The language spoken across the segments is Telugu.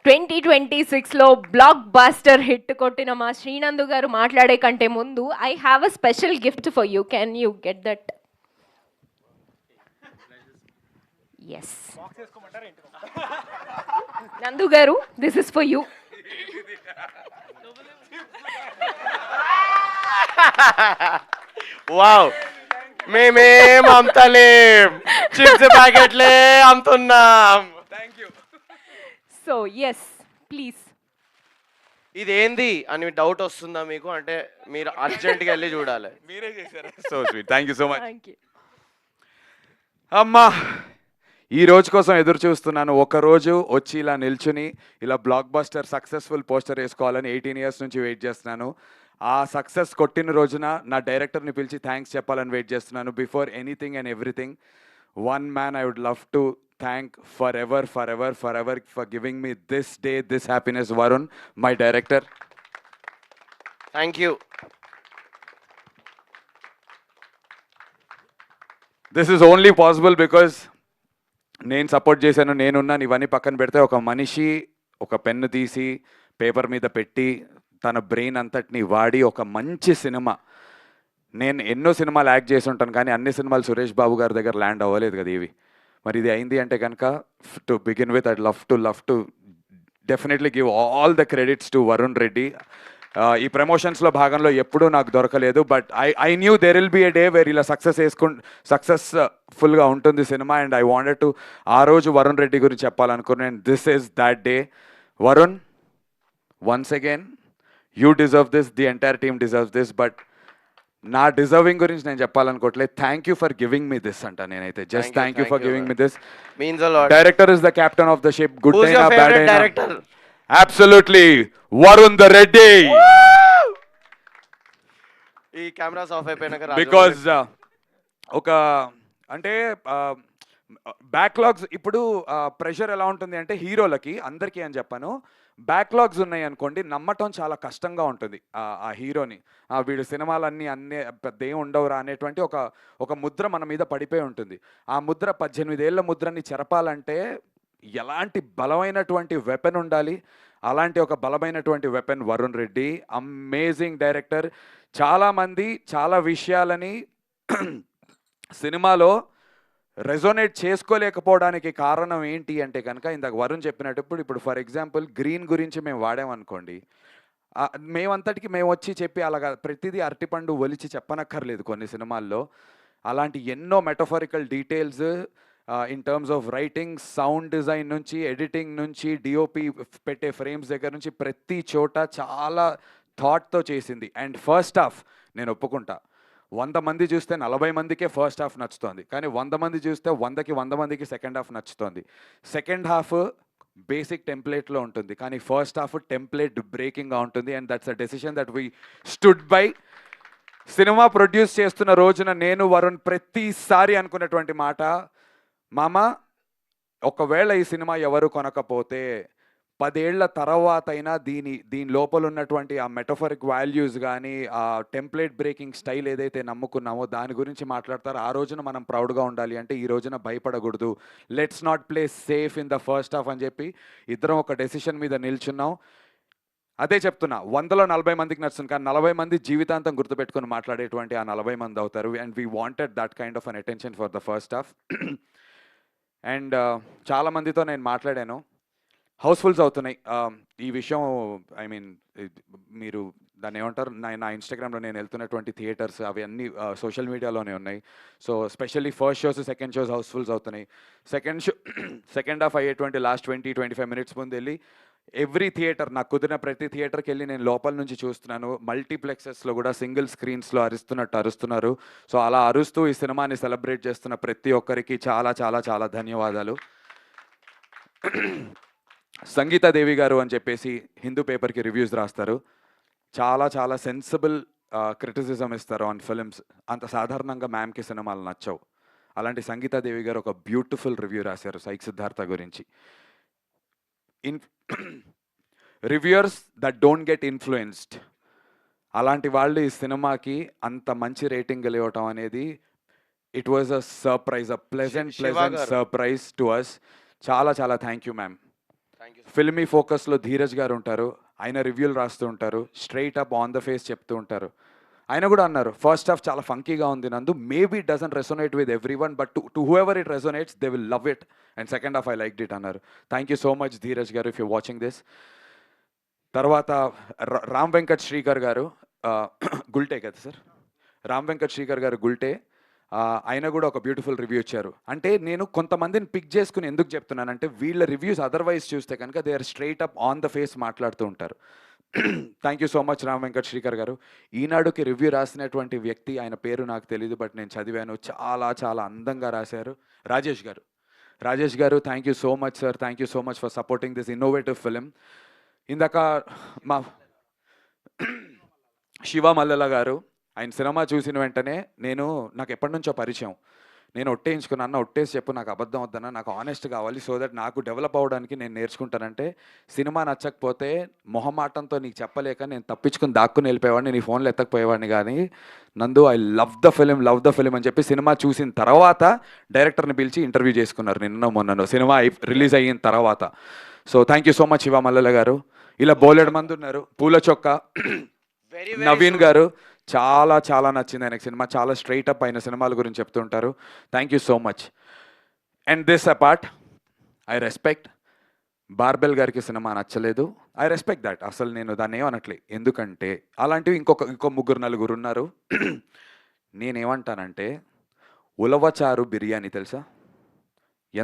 2026లో బ్లాక్ బాస్టర్ హిట్ కొట్టిన మా శ్రీనందు గారు మాట్లాడే కంటే ముందు I have a special gift for you. Can you get that? Yes, Nandu గారు, this is for you. Wow, మేమేం అమ్ముతలేం, చిప్స్ ప్యాకెట్లే అమ్ముతున్నాం. Thank you. So yes, please. ఇదేంది అని డౌట్ వస్తుందా మీకు? అంటే మీరు అర్జెంట్గా వెళ్ళి చూడాలి. మీరే చేశారు. So sweet, thank you so much. Thank you. అమ్మా, ఈ రోజు కోసం ఎదురు చూస్తున్నాను. ఒకరోజు వచ్చి ఇలా నిల్చుని ఇలా బ్లాక్ బస్టర్ సక్సెస్ఫుల్ పోస్టర్ వేసుకోవాలని 18 years నుంచి వెయిట్ చేస్తున్నాను. ఆ సక్సెస్ కొట్టిన రోజున నా డైరెక్టర్ని పిలిచి థ్యాంక్స్ చెప్పాలని వెయిట్ చేస్తున్నాను. Before anything and everything, one man I would love to thank forever for giving me this day, this happiness. Varun, my director. Thank you. This is only possible because నేను సపోర్ట్ చేశాను, నేనున్నాను. ఇవన్నీ పక్కన పెడితే ఒక మనిషి ఒక పెన్ను తీసి పేపర్ మీద పెట్టి తన బ్రెయిన్ అంతటిని వాడి ఒక మంచి సినిమా, నేను ఎన్నో సినిమాలు యాక్ట్ చేసి ఉంటాను కానీ అన్ని సినిమాలు సురేష్ బాబు గారి దగ్గర ల్యాండ్ అవ్వలేదు కదా ఇవి. మరి ఇది అయింది అంటే కనుక to begin with I'd love to definitely give all the credits to Varun Reddy. ఈ ప్రమోషన్స్లో భాగంలో ఎప్పుడూ నాకు దొరకలేదు, but I knew there will be a day where ఇలా సక్సెస్ఫుల్గా ఉంటుంది cinema. And I wanted to ఆ రోజు వరుణ్ రెడ్డి గురించి చెప్పాలనుకున్నాను. And this is that day. Varun, once again you deserve this, the entire team deserves this. But నా డిజర్వింగ్ గురించి నేను చెప్పాలనుకోవట్లేదు. Thank you for giving me this అంట నేనైతే. Just thank you for giving me this. Means a lot. Director is the captain of the ship. Good Who's అయినా your బ్యాడ్ favorite అయినా director? Absolutely Varun the Reddy. ఈ కెమెరాస్ ఆఫ్ అయిపోయినాక బికాజ్ ఒక అంటే బ్యాక్లాగ్స్ ఇప్పుడు ప్రెషర్ ఎలా ఉంటుంది అంటే హీరోలకి అందరికీ అని చెప్పాను, బ్యాక్లాగ్స్ ఉన్నాయి అనుకోండి, నమ్మటం చాలా కష్టంగా ఉంటుంది ఆ హీరోని. వీడు సినిమాలన్నీ పెద్ద ఏం ఉండవురా అనేటువంటి ఒక ముద్ర మన మీద పడిపోయి ఉంటుంది. ఆ ముద్ర 18 ఏళ్ల ముద్రని చెరపాలంటే ఎలాంటి బలమైనటువంటి వెపన్ ఉండాలి. అలాంటి ఒక బలమైనటువంటి weapon Varun Reddy. Amazing director. చాలామంది చాలా విషయాలని సినిమాలో రెజోనేట్ చేసుకోలేకపోవడానికి కారణం ఏంటి అంటే కనుక ఇందాక వరుణ్ చెప్పినప్పుడు ఇప్పుడు ఫర్ ఎగ్జాంపుల్ గ్రీన్ గురించి మేము వాడామనుకోండి, మేమంతటికి మేము వచ్చి చెప్పి అలాగా ప్రతిదీ అరటిపండు ఒలిచి చెప్పనక్కర్లేదు కొన్ని సినిమాల్లో. అలాంటి ఎన్నో metaphorical details in terms of writing, sound design నుంచి, ఎడిటింగ్ నుంచి, డిఓపి పెట్టే ఫ్రేమ్స్ దగ్గర నుంచి ప్రతి చోట చాలా థాట్తో చేసింది. అండ్ ఫస్ట్ హాఫ్ నేను ఒప్పుకుంటా, 100 మంది చూస్తే 40 మందికే ఫస్ట్ హాఫ్ నచ్చుతోంది, కానీ 100 మంది చూస్తే 100కి 100 మందికి సెకండ్ హాఫ్ నచ్చుతోంది. సెకండ్ హాఫ్ బేసిక్ టెంప్లెట్లో ఉంటుంది, కానీ ఫస్ట్ హాఫ్ టెంప్లెట్ బ్రేకింగ్గా ఉంటుంది. And that's a decision that we stood by. Cinema produce చేస్తున్న రోజున నేను వరుణ్ ప్రతిసారి అనుకున్నటువంటి మాట, మామ ఒకవేళ ఈ సినిమా ఎవరు కొనకపోతే 10 ఏళ్ల తర్వాత అయినా దీని లోపల ఉన్నటువంటి ఆ మెటఫరిక్ వాల్యూస్ కానీ ఆ టెంప్లెట్ బ్రేకింగ్ స్టైల్ ఏదైతే నమ్ముకున్నామో దాని గురించి మాట్లాడతారు. ఆ రోజున మనం ప్రౌడ్గా ఉండాలి అంటే ఈ రోజున భయపడకూడదు. Let's not play safe in the first half అని చెప్పి ఇద్దరం ఒక డెసిషన్ మీద నిల్చున్నాం. అదే చెప్తున్నా, 100లో 40 మందికి నచ్చుతుంది, కానీ 40 మంది జీవితాంతం గుర్తుపెట్టుకుని మాట్లాడేటువంటి ఆ 40 మంది అవుతారు. And we wanted that kind of an attention for the first half. And చాలామందితో నేను మాట్లాడాను, హౌస్ఫుల్స్ అవుతున్నాయి. ఈ విషయం ఐ మీన్ మీరు దాన్ని ఏమంటారు, నా ఇన్స్టాగ్రామ్లో నేను వెళ్తున్నటువంటి థియేటర్స్ అవన్నీ సోషల్ మీడియాలోనే ఉన్నాయి. So specially first shows, second shows housefuls అవుతున్నాయి. సెకండ్ హాఫ్ అయ్యేటువంటి లాస్ట్ 20-25 మినిట్స్ ముందు వెళ్ళి ఎవ్రీ థియేటర్, నాకు కుదిరిన ప్రతి థియేటర్కి వెళ్ళి నేను లోపల నుంచి చూస్తున్నాను. మల్టీప్లెక్సెస్లో కూడా సింగిల్ స్క్రీన్స్లో అరుస్తున్నారు. సో అలా అరుస్తూ ఈ సినిమాని సెలబ్రేట్ చేస్తున్న ప్రతి ఒక్కరికి చాలా చాలా చాలా ధన్యవాదాలు. సంగీతాదేవి గారు అని చెప్పేసి హిందూ పేపర్కి రివ్యూస్ రాస్తారు. చాలా చాలా సెన్సిబుల్ క్రిటిసిజం ఇస్తారు ఆన్ ఫిలిమ్స్. అంత సాధారణంగా మ్యామ్కి సినిమాలు నచ్చవు. అలాంటి సంగీతాదేవి గారు ఒక బ్యూటిఫుల్ రివ్యూ రాశారు సైక్ సిద్ధార్థ గురించి. Reviewers that don't get influenced, అలాంటి వాళ్ళు ఈ సినిమాకి అంత మంచి రేటింగ్ ఇవ్వటం అనేది it was a surprise, a pleasant surprise to us. చాలా చాలా thank you ma'am. Thank you. Filmy ఫోకస్లో Dheeraj గారు ఉంటారు. ఆయన రివ్యూలు రాస్తూ ఉంటారు. Straight up on the face చెప్తూ ఉంటారు. ఆయన కూడా అన్నారు ఫస్ట్ హాఫ్ చాలా ఫంకీగా ఉంది Nandu, maybe it doesn't resonate with everyone, but to whoever it resonates they will love it, and second half I like it అన్నారు. Thank you so much Dheeraj గారు ఇఫ్ యూ వాచింగ్ దిస్. తర్వాత రామ్ వెంకట్ శ్రీకర్ గారు గుల్టే కదా సార్, రామ్ వెంకట్ శ్రీకర్ గారు గుల్టే, ఆయన కూడా ఒక బ్యూటిఫుల్ రివ్యూ ఇచ్చారు. అంటే నేను కొంతమందిని పిక్ చేసుకుని ఎందుకు చెప్తున్నానంటే వీళ్ళ రివ్యూస్ అదర్వైజ్ చూస్తే కనుక they are straight up on the face మాట్లాడుతూ ఉంటారు. Thank you so much Ram Venkat Srikar గారు. ఈనాడుకి రివ్యూ రాసినటువంటి వ్యక్తి, ఆయన పేరు నాకు తెలియదు బట్ నేను చదివాను, చాలా చాలా అందంగా రాశారు. రాజేష్ గారు, రాజేష్ గారు thank you so much sir, thank you so much for supporting this innovative film. ఇందాక మా శివ మల్లెల గారు, ఆయన సినిమా చూసిన వెంటనే నాకు ఎప్పటి నుంచో పరిచయం, నేను ఒట్టేయించుకున్నా, అన్న ఒట్టేసి చెప్పు నాకు అబద్ధం వద్దన్నా, నాకు ఆనెస్ట్ కావాలి సో దట్ నాకు డెవలప్ అవ్వడానికి నేను నేర్చుకుంటానంటే, సినిమా నచ్చకపోతే మొహమాటంతో నీకు చెప్పలేక నేను తప్పించుకుని దాక్కుని వెళ్ళిపోయేవాడిని, నీ ఫోన్లో ఎత్తకపోయేవాడిని. కానీ నందు ఐ లవ్ ద ఫిలిం అని చెప్పి సినిమా చూసిన తర్వాత డైరెక్టర్ని పిలిచి ఇంటర్వ్యూ చేసుకున్నారు నిన్న మొన్నను, సినిమా రిలీజ్ అయిన తర్వాత. So thank you so much Shiva Mallela గారు. ఇలా బోలెడు మంది ఉన్నారు. పూల చొక్క నవీన్ గారు, చాలా చాలా నచ్చింది ఆయనకు సినిమా, చాలా స్ట్రైట్ అప్ అయిన సినిమాల గురించి చెప్తుంటారు. Thank you so much. And this apart I respect barbell గారికి సినిమా నచ్చలేదు, ఐ రెస్పెక్ట్ దట్, అసలు నేను దాన్ని ఏమనట్లే, ఎందుకంటే అలాంటివి ఇంకో ముగ్గురు నలుగురు ఉన్నారు. నేనేమంటానంటే ఉలవచారు బిర్యానీ తెలుసా,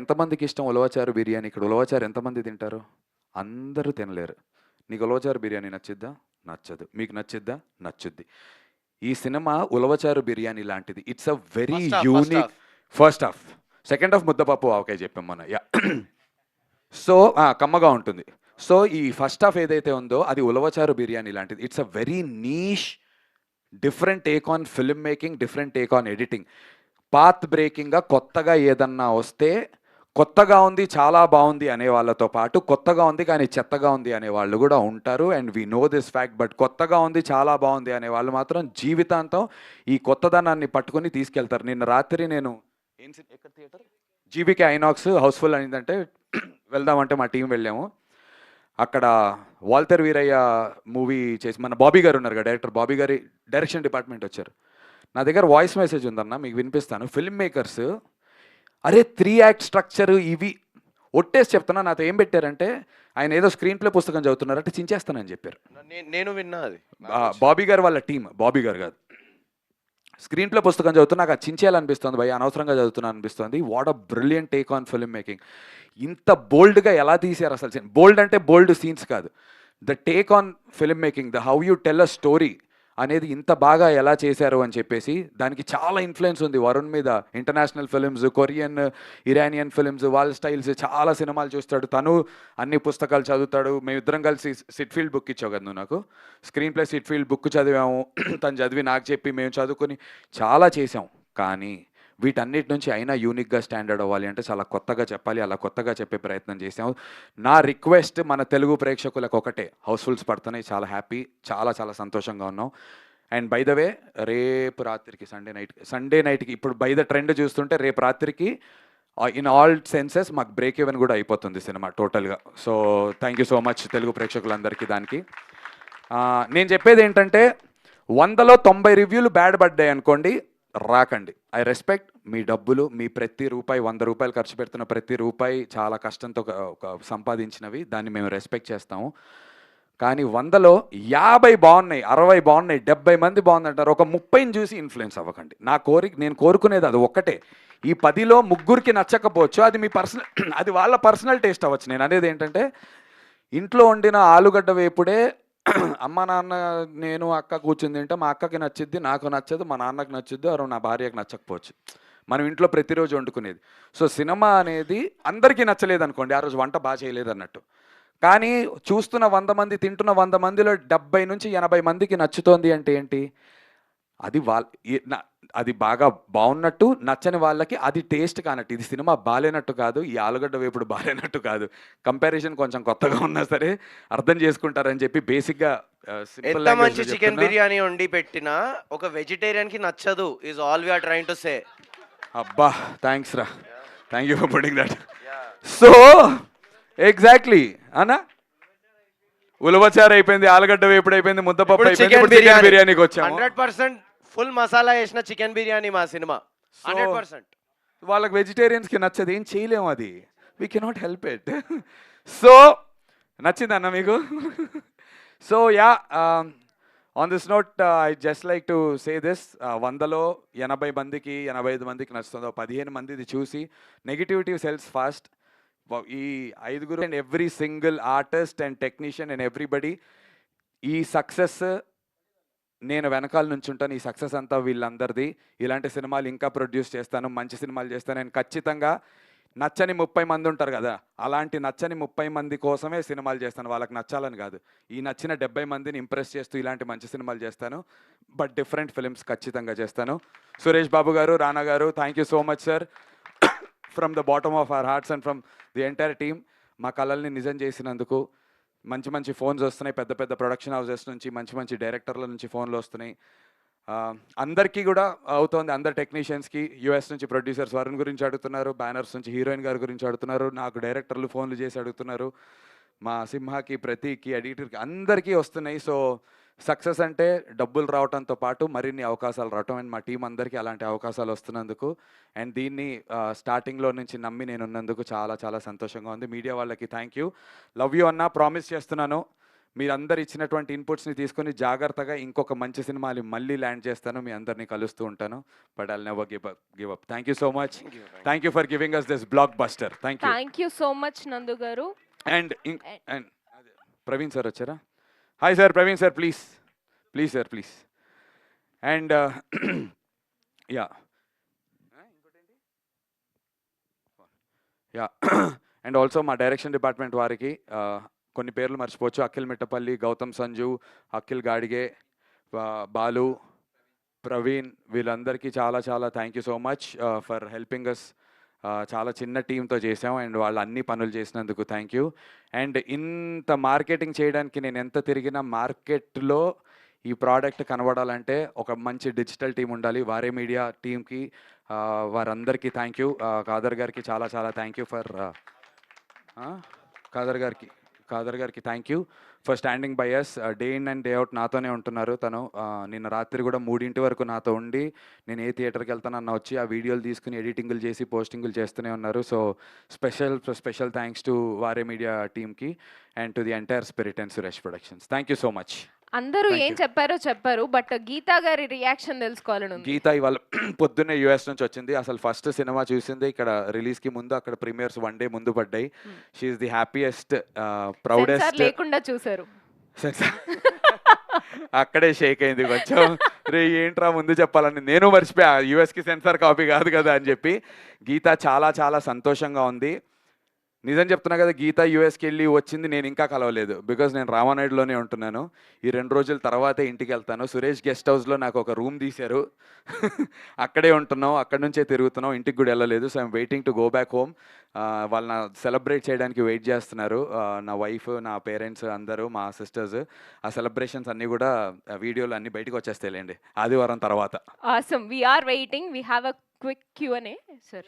ఎంతమందికి ఇష్టం ఉలవచారు బిర్యానీ? ఇక్కడ ఉలవచారు ఎంతమంది తింటారు? అందరూ తినలేరు. నీకు ఉలవచారు బిర్యానీ నచ్చిద్దా? నచ్చదు. మీకు నచ్చిద్దా? నచ్చుద్ది. ఈ సినిమా ఉలవచారు బిర్యానీ లాంటిది. It's a very unique. First half, second half ముద్దపప్పు ఆవకాయ చెప్పాం మనం. యా, సో కమ్మగా ఉంటుంది. సో ఈ ఫస్ట్ హాఫ్ ఏదైతే ఉందో అది ఉలవచారు బిర్యానీ లాంటిది. It's a very niche, different take on film making, different take on editing. Path బ్రేకింగ్గా కొత్తగా ఏదన్నా వస్తే కొత్తగా ఉంది చాలా బాగుంది అనే వాళ్ళతో పాటు కొత్తగా ఉంది కానీ చెత్తగా ఉంది అనే వాళ్ళు కూడా ఉంటారు. And we know this fact. But కొత్తగా ఉంది చాలా బాగుంది అనే వాళ్ళు మాత్రం జీవితాంతం ఈ కొత్తదనాన్ని పట్టుకొని తీసుకెళ్తారు. నిన్న రాత్రి నేను ఎక్కడ థియేటర్ జీబీకే ఐనాక్స్ హౌస్ఫుల్ అయిందంటే వెళ్దామంటే మా టీం వెళ్ళాము. అక్కడ వాల్టర్ వీరయ్య మూవీ చేసి మన బాబీ గారు ఉన్నారు కదా, డైరెక్టర్ బాబీ గారి డైరెక్షన్ డిపార్ట్మెంట్ వచ్చారు. నా దగ్గర వాయిస్ మెసేజ్ ఉందన్న, మీకు వినిపిస్తాను. ఫిల్మ్ మేకర్స్ అరే 3 యాక్ట్ స్ట్రక్చర్ ఇవి ఒట్టేసి చెప్తున్నా, నాతో ఏం పెట్టారంటే ఆయన ఏదో స్క్రీన్ ప్లే పుస్తకం చదువుతున్నారు అంటే చించేస్తానని చెప్పారు. నేను విన్నా అది. బాబీ గారు వాళ్ళ టీం, బాబీ గారు కాదు, స్క్రీన్ ప్లే పుస్తకం చదువుతున్నా నాకు చించేయాలనిపిస్తుంది భయ, అనవసరంగా చదువుతున్నా అనిపిస్తుంది. What a brilliant take on film making. ఇంత బోల్డ్గా ఎలా తీశారు అసలు. బోల్డ్ అంటే బోల్డ్ సీన్స్ కాదు, the take on film making, the how you tell a story అనేది ఇంత బాగా ఎలా చేశారు అని చెప్పేసి దానికి చాలా ఇన్ఫ్లుయెన్స్ ఉంది వరుణ్ మీద. International films, Korean, Iranian films, వాళ్ళ స్టైల్స్, చాలా సినిమాలు చూస్తాడు తను, అన్ని పుస్తకాలు చదువుతాడు. మేమిద్దరం కలిసి సిట్ఫీల్డ్ బుక్ ఇచ్చావు కదా నువ్వు నాకు, స్క్రీన్ ప్లే సిట్ఫీల్డ్ బుక్ చదివాము. తను చదివి నాకు చెప్పి మేము చదువుకొని చాలా చేసాం. కానీ వీటన్నిటి నుంచి అయినా యూనిక్గా స్టాండర్డ్ అవ్వాలి అంటే చాలా కొత్తగా చెప్పాలి, అలా కొత్తగా చెప్పే ప్రయత్నం చేసాము. నా రిక్వెస్ట్ మన తెలుగు ప్రేక్షకులకు ఒకటే, హౌస్ఫుల్స్ పడుతున్నాయి, చాలా హ్యాపీ, చాలా చాలా సంతోషంగా ఉన్నాం. అండ్ బై ద వే రేపు రాత్రికి సండే నైట్కి ఇప్పుడు బై ద ట్రెండ్ చూస్తుంటే రేపు రాత్రికి ఇన్ ఆల్ సెన్సెస్ మాకు బ్రేక్ ఈవెన్ కూడా అయిపోతుంది సినిమా టోటల్గా. So thank you so much Telugu ప్రేక్షకులందరికీ. దానికి నేను చెప్పేది ఏంటంటే 100లో 90 రివ్యూలు బ్యాడ్ పడ్డాయి అనుకోండి, రాకండి. ఐ రెస్పెక్ట్ మీ డబ్బులు, మీ ప్రతి రూపాయి, 100 రూపాయలు ఖర్చు పెడుతున్న ప్రతి రూపాయి చాలా కష్టంతో సంపాదించినవి, దాన్ని మేము రెస్పెక్ట్ చేస్తాము. కానీ 100లో 50 బాగున్నాయి, 60 బాగున్నాయి, 70 మంది బాగుందంటారు, ఒక 30ని చూసి ఇన్ఫ్లుయెన్స్ అవ్వకండి. నేను కోరుకునేది అది ఒక్కటే. ఈ 10లో ముగ్గురికి నచ్చకపోవచ్చు, అది మీ పర్సనల్, అది వాళ్ళ పర్సనల్ టేస్ట్ అవ్వచ్చు. నేను అనేది ఏంటంటే ఇంట్లో వండిన ఆలుగడ్డ వేపుడే అమ్మ నాన్న నేను అక్క కూర్చుని తింటే మా అక్కకి నచ్చిద్ది, నాకు నచ్చదు, మా నాన్నకి నచ్చుద్ది, అరు నా భార్యకి నచ్చకపోవచ్చు. మనం ఇంట్లో ప్రతిరోజు వండుకునేది. సో సినిమా అనేది అందరికీ నచ్చలేదు అనుకోండి, ఆ రోజు వంట బాగా చేయలేదు అన్నట్టు. కానీ చూస్తున్న 100 మంది, తింటున్న 100 మందిలో 70 నుంచి 80 మందికి నచ్చుతోంది అంటే ఏంటి? అది అది బాగా బాగున్నట్టు, నచ్చని వాళ్ళకి అది టేస్ట్ కానట్టు. ఇది సినిమా బాలేనట్టు కాదు, ఈ ఆలుగడ్డ వేపుడు బాలేనట్టు కాదు. కంపారిజన్ కొంచెం కొత్తగా ఉన్నా సరే అర్థం చేసుకుంటారని చెప్పి బేసిక్గా ఎంత మంచి చికెన్ బిర్యానీ వండి పెట్టినా ఒక వెజిటేరియన్ కి నచ్చదు is all we are trying to say. అబ్బా థ్యాంక్స్ రా, thank you for putting that. So exactly అన్నా ఉలవచారు అయిపోయింది, ఆలుగడ్డ వేపుడు అయిపోయింది, ముద్దపప్పు ఇప్పుడు అయిపోయింది, చికెన్ ఇప్పుడు చికెన్ బిర్యానీకి వచ్చాము. 100% ఫుల్ మసాలా వేసిన చికెన్ బిర్యానీ మా సినిమా 100%. వాళ్ళకి వెజిటేరియన్స్కి నచ్చదు, ఏం చేయలేము అది, we cannot help it. So నచ్చింది అన్న మీకు? So yeah, on this note I just like to say this, 100లో 80 మందికి 85 మందికి నచ్చుతుందో 15 మందిది చూసి నెగిటివిటీ సెల్స్ ఫాస్ట్. ఈ 5 and every single artist and technician and everybody, ఈ సక్సెస్ నేను వెనకాల నుంచి ఉంటాను. ఈ సక్సెస్ అంతా వీళ్ళందరిది. ఇలాంటి సినిమాలు ఇంకా ప్రొడ్యూస్ చేస్తాను, మంచి సినిమాలు చేస్తాను. నేను ఖచ్చితంగా నచ్చని 30 మంది ఉంటారు కదా, అలాంటి నచ్చని 30 మంది కోసమే సినిమాలు చేస్తాను, వాళ్ళకి నచ్చాలని కాదు. ఈ నచ్చిన 70 మందిని ఇంప్రెస్ చేస్తూ ఇలాంటి మంచి సినిమాలు చేస్తాను, బట్ డిఫరెంట్ ఫిల్మ్స్ ఖచ్చితంగా చేస్తాను. సురేష్ బాబు గారు, రానా గారు, thank you so much sir, from the bottom of our hearts and from the entire team. మా కళల్ని నిజం చేసినందుకు. మంచి మంచి ఫోన్స్ వస్తున్నాయి, పెద్ద పెద్ద ప్రొడక్షన్ హౌసెస్ నుంచి, మంచి మంచి డైరెక్టర్ల నుంచి ఫోన్లు వస్తున్నాయి. అందరికీ కూడా అవుతోంది, అందరు టెక్నీషియన్స్కి. యూఎస్ నుంచి ప్రొడ్యూసర్స్ వరుణ్ గురించి అడుగుతున్నారు, బ్యానర్స్ నుంచి హీరోయిన్ గారి గురించి అడుగుతున్నారు, నాకు డైరెక్టర్లు ఫోన్లు చేసి అడుగుతున్నారు, మా సింహాకి, ప్రతీక్కి, ఎడిటర్కి, అందరికీ వస్తున్నాయి. సో సక్సెస్ అంటే డబ్బులు రావడంతో పాటు మరిన్ని అవకాశాలు రావటం, అండ్ మా టీం అందరికీ అలాంటి అవకాశాలు వస్తున్నందుకు అండ్ దీన్ని స్టార్టింగ్లో నుంచి నమ్మి నేను ఉన్నందుకు చాలా చాలా సంతోషంగా ఉంది. మీడియా వాళ్ళకి థ్యాంక్ యూ, లవ్ యూ అన్న. ప్రామిస్ చేస్తున్నాను, మీరందరు ఇచ్చినటువంటి ఇన్పుట్స్ని తీసుకొని జాగ్రత్తగా ఇంకొక మంచి సినిమాలు మళ్ళీ ల్యాండ్ చేస్తాను, మీ అందరినీ కలుస్తూ ఉంటాను. But I'll never give up. Thank you so much, thank you for giving us this blockbuster. Thank you. Thank you so much Nandu గారు. అండ్ ప్రవీణ్ సార్ వచ్చారా? Hi sir, Praveen sir, please please sir, please. And yeah yeah and also మా డైరెక్షన్ డిపార్ట్మెంట్ వారికి కొన్ని పేర్లు మర్చిపోవచ్చు. అఖిల్ మిట్టపల్లి, గౌతమ్ సంజు, అఖిల్ గాడిగే, బాలు, ప్రవీణ్, వీళ్ళందరికీ చాలా చాలా thank you so much for helping us. చాలా చిన్న టీంతో చేసాం అండ్ వాళ్ళు అన్ని పనులు చేసినందుకు థ్యాంక్ యూ. అండ్ ఇంత మార్కెటింగ్ చేయడానికి నేను ఎంత తిరిగినా మార్కెట్లో ఈ ప్రోడక్ట్ కనబడాలంటే ఒక మంచి డిజిటల్ టీం ఉండాలి. వారే మీడియా టీంకి, వారందరికీ థ్యాంక్ యూ. కాదర్ గారికి చాలా చాలా థ్యాంక్ యూ ఫర్ కాదర్ గారికి thank you for standing by us day in and day out. నాతోనే ఉంటున్నారు తను. నిన్న రాత్రి కూడా 3 వరకు నాతో ఉండి, నేను ఏ థియేటర్కి వెళ్తానన్న వచ్చి ఆ వీడియోలు తీసుకుని ఎడిటింగ్లు చేసి పోస్టింగ్లు చేస్తూనే ఉన్నారు. సో స్పెషల్ థ్యాంక్స్ టు వారే మీడియా టీమ్కి and to the entire spirit and Suresh productions. Thank you so much. అందరూ ఏం చెప్పారు, బట్ గీతా గారి రియాక్షన్ తెలుసుకోవాలని ఉంది. గీత ఇవాళ పొద్దున్నే యూఎస్ నుంచి వచ్చింది. అసలు ఫస్ట్ సినిమా చూసింది ఇక్కడ రిలీజ్కి ముందు, అక్కడ ప్రీమియర్స్ 1 డే ముందు పడ్డాయి. She's the happiest, proudest. లేకుండా చూసారు, అక్కడే షేక్ అయింది కొంచెం. రే ఏంట్రా ముందు చెప్పాలని, నేను మర్చిపోయా యూఎస్కి సెన్సార్ కాపీ కాదు కదా అని చెప్పి. గీత చాలా చాలా సంతోషంగా ఉంది. నిజం చెప్తున్నా కదా, గీత యూఎస్కి వెళ్ళి వచ్చింది, నేను ఇంకా కలవలేదు. బికాజ్ నేను రామానాయుడులోనే ఉంటున్నాను. ఈ 2 రోజుల తర్వాతే ఇంటికి వెళ్తాను. సురేష్ గెస్ట్ హౌస్లో నాకు ఒక రూమ్ తీశారు, అక్కడే ఉంటున్నాం, అక్కడి నుంచే తిరుగుతున్నాం, ఇంటికి కూడా వెళ్ళలేదు. So I'm waiting to go back home. వాళ్ళు నా సెలబ్రేట్ చేయడానికి వెయిట్ చేస్తున్నారు, నా వైఫ్, నా పేరెంట్స్ అందరూ, మా సిస్టర్స్. ఆ సెలబ్రేషన్స్ అన్నీ కూడా వీడియోలు అన్నీ బయటకు వచ్చేస్తాయిలేండి ఆదివారం తర్వాత. Awesome, we are waiting. We have a quick Q&A, sir.